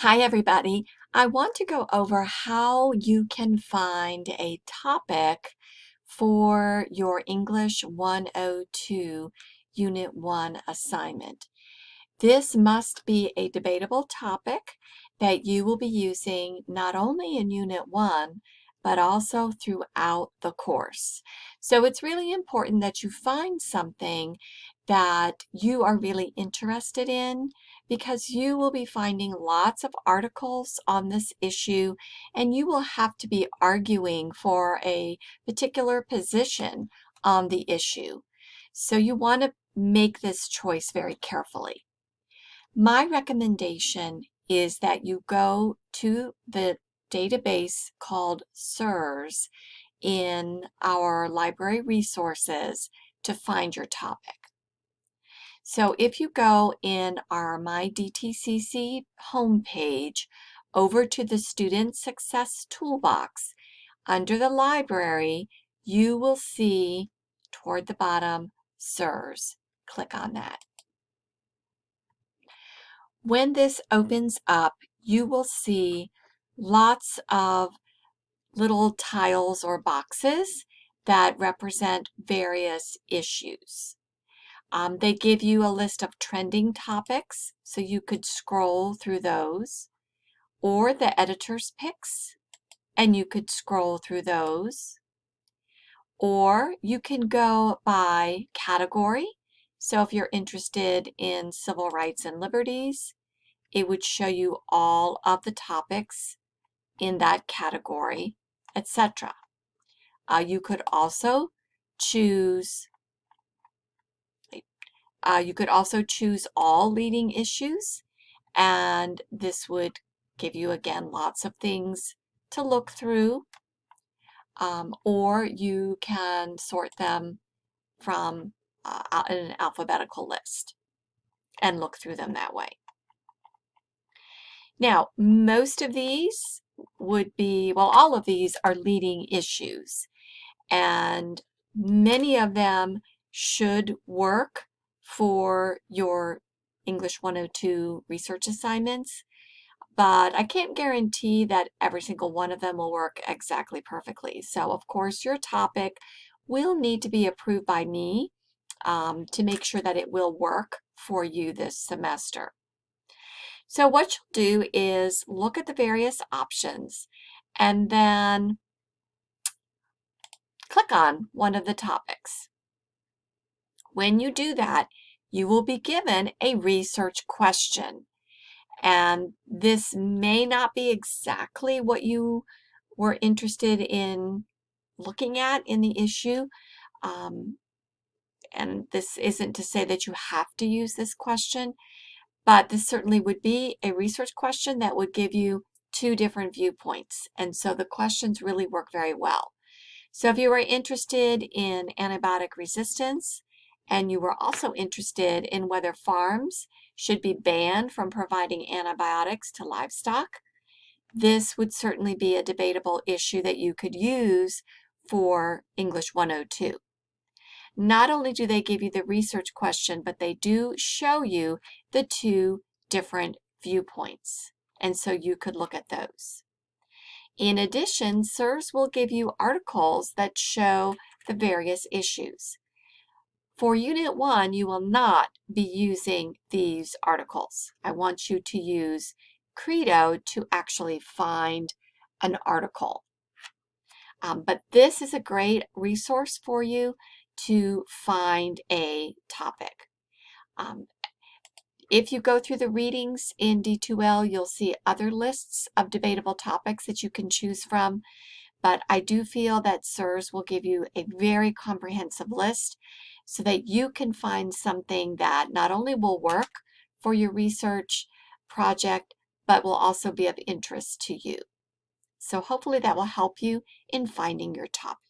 Hi, everybody. I want to go over how you can find a topic for your English 102 Unit 1 assignment. This must be a debatable topic that you will be using not only in Unit 1, but also throughout the course. So it's really important that you find something that you are really interested in because you will be finding lots of articles on this issue and you will have to be arguing for a particular position on the issue. So you want to make this choice very carefully. My recommendation is that you go to the database called SIRS in our library resources to find your topic. So if you go in our My DTCC homepage over to the Student Success Toolbox, under the library, you will see toward the bottom SIRS. Click on that. When this opens up, you will see lots of little tiles or boxes that represent various issues. They give you a list of trending topics, so you could scroll through those, or the editor's picks, and you could scroll through those. Or you can go by category. So if you're interested in civil rights and liberties, it would show you all of the topics in that category, etc. You could also choose all leading issues, and this would give you again lots of things to look through, or you can sort them from an alphabetical list and look through them that way. Now, most of these would be, well, all of these are leading issues, and many of them should work for your English 102 research assignments, but I can't guarantee that every single one of them will work exactly perfectly. So, of course, your topic will need to be approved by me to make sure that it will work for you this semester. So what you'll do is look at the various options and then click on one of the topics. When you do that, you will be given a research question. And this may not be exactly what you were interested in looking at in the issue. And this isn't to say that you have to use this question, but this certainly would be a research question that would give you two different viewpoints. And so the questions really work very well. So if you were interested in antibiotic resistance, and you were also interested in whether farms should be banned from providing antibiotics to livestock, this would certainly be a debatable issue that you could use for English 102. Not only do they give you the research question, but they do show you the two different viewpoints. And so you could look at those. In addition, SIRS will give you articles that show the various issues. For Unit 1, you will not be using these articles. I want you to use Credo to actually find an article. But this is a great resource for you to find a topic. If you go through the readings in D2L, you'll see other lists of debatable topics that you can choose from, but I do feel that SIRS will give you a very comprehensive list so that you can find something that not only will work for your research project, but will also be of interest to you. So hopefully that will help you in finding your topic.